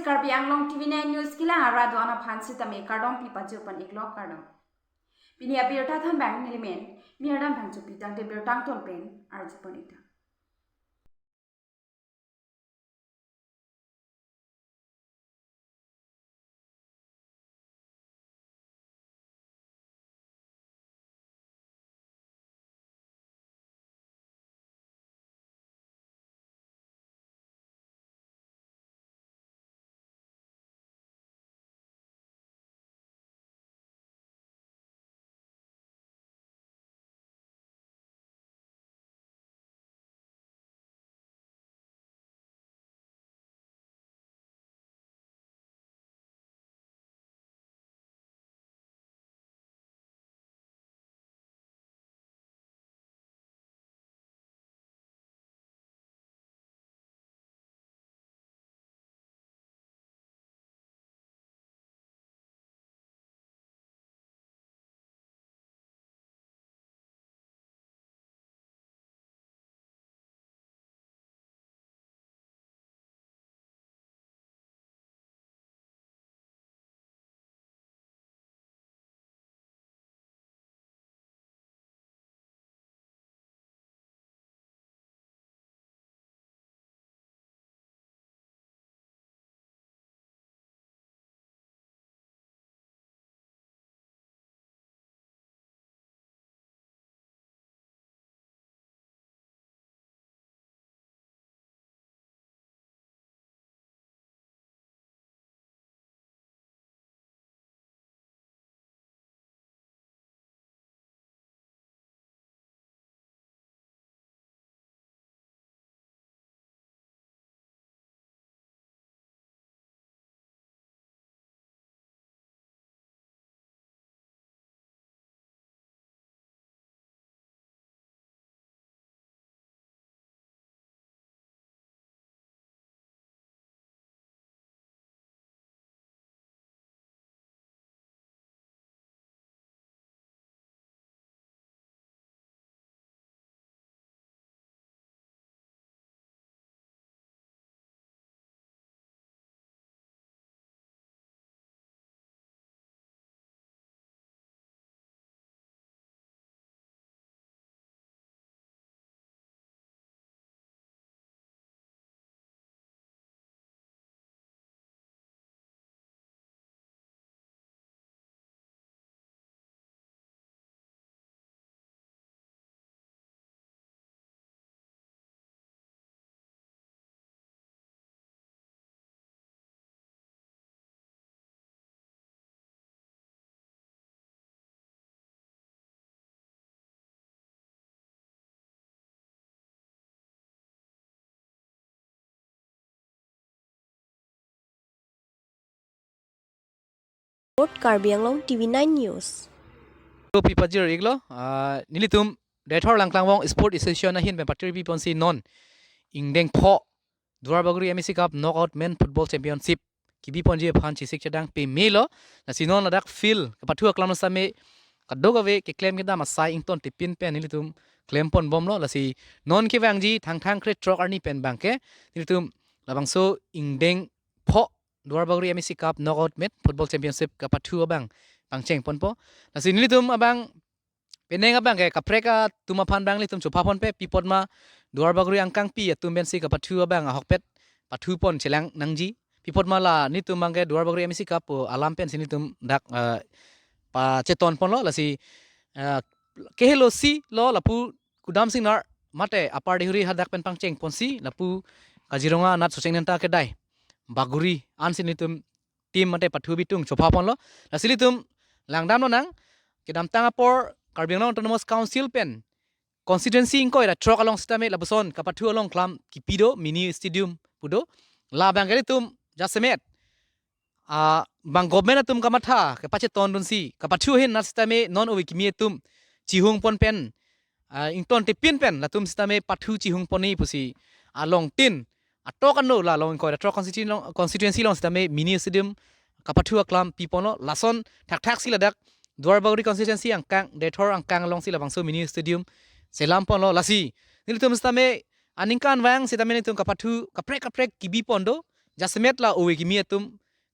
Karbi Anglong Tv9 News kila arado ana phansi tame kardom pipa jupan iklok kardom. Pini abirta than bang milimen miadam bang jupi tang de birtang ton pen arjupan ita. Karbi Anglong Tv9 News. Pipa jir iglo nilitum dethor langtang wong sport association na hin be patri pi ponsi non ingdeng pho duar baguri MEC cup knockout men football championship kibi ponji phan chi sik chadang pe melo na sinon ladak fil pathu aklam same kadoga ve ke claim kida masai ington tipin pe nilitum claim pon bomlo lasi non ke wangji thang thang kre trok arni pen bangke nilitum labangso ingdeng pho duar baguri MEC cup knockout men football championship ka pathu abang pangcheng ponpo na sinilitum abang peneng abang ke kapreka tuma phan bang litum chupa pon pe pipot ma duar baguri angkang pi atum ben si ka pathu abang hokpet pathu pon chelang nangji pipot ma la ni tum bang ke duar baguri MEC cup alam pen sinitum dak pa cheton pon lo lasi kehelo si lo lapu kudam sinar mate apar dehuri hadak pen pangcheng pon si lapu kajironga nat soseng nenta ke dai baguri an sinitum tim mate pathu bitung chupa pon lo lasilitum langdam lo nang kedam tangapor Karbi Anglong Autonomous Council pen constituency ingko ira trok along stame labuson kapathu along klam kipido mini stadium pudo la bangeli tum jasemet bang government tum kamatha ke pache ton dun si kapathu hin na stame non owi kimi tum chihung pon pen ington te pin pen la tum stame pathu chihung poni pusi along tin atok anu la long ko ira trok constituency long stame mini stadium kapathu aklam pipono lason thak thak siladak duar baguri constituency angkang dethor angkang long sila bangso mini stadium selam pon lo lasi nilitum stame aningkan wang sitame nitum kapathu kaprek kibi pondo jasmet la uwi ki mi tum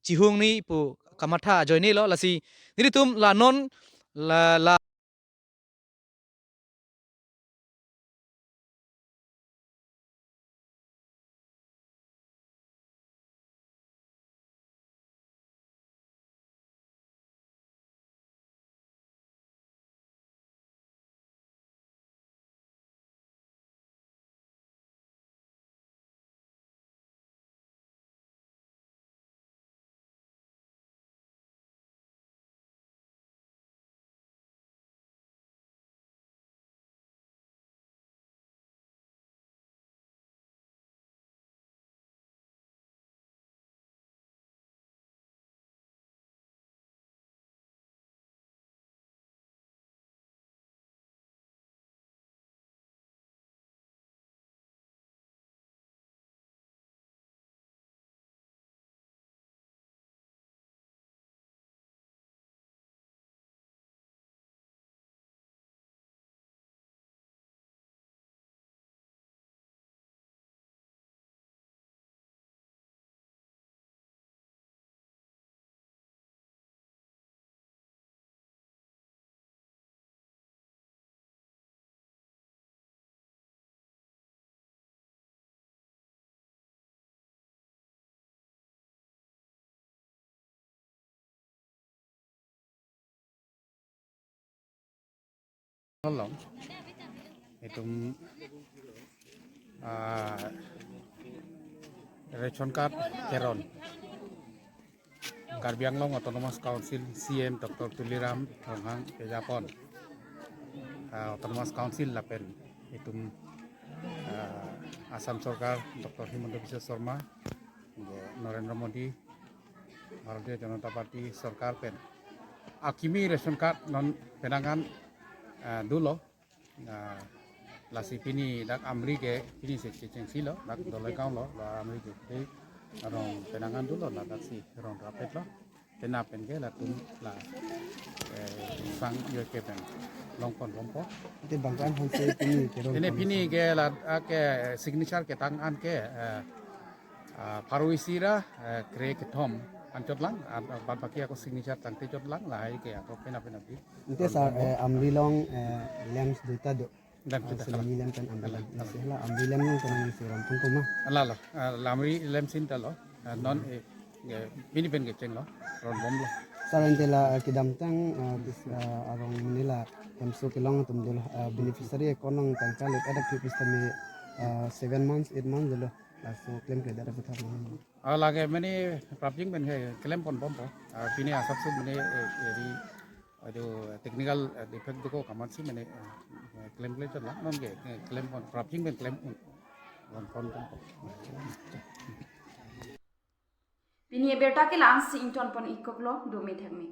chihung ni pu kamatha joini lo lasi nili tum la non la Anglong itu ration card Keron Karbi Anglong Autonomous Council CM Dr. Tuliram Ronghang Japon Autonomous Council lapen itu Assam Sarkar Dr. Himanta Biswa Sarma Narendra Modi Bharatiya Janata Party Sarkar pen akimi ration card non penangan dulu lasi pini dak amri ke pini se ceng silo dak dolai kau lo la amri ke te rong penangan dulu la dak si rong rapet lo tenapen ke la tun la sang yo ke pen long pon rompo Itu bangkaan hanse pini keron. ini pini ke la ke signature ke tangan ke paruisira kre ke tom ancot lang bad baki aku signature tangte cot lang lah ke aku pena pi Itu sa ambilong lems duta do. dan kita salah Selami lem kan ambilang. Nasihlah ambilem nang tanang isi rampung ko mah. ala lamri lem sinta lo non bini pen ke ceng lo ron bom lo Sarantela kidamtang arong nila kamso kilong tum dulu beneficiary konong tangkalit ada pipistami 7 months 8 months dulu. Langsung klaim ke ada betul. lage meni prapjing ben ke klem pon bom po pini asap sub meni eri itu technical defect ko kamat si meni klem klem lah non ke klem pon prapjing ben klem pon po Pini berta ke lang si inton pon ikok lo do me thak me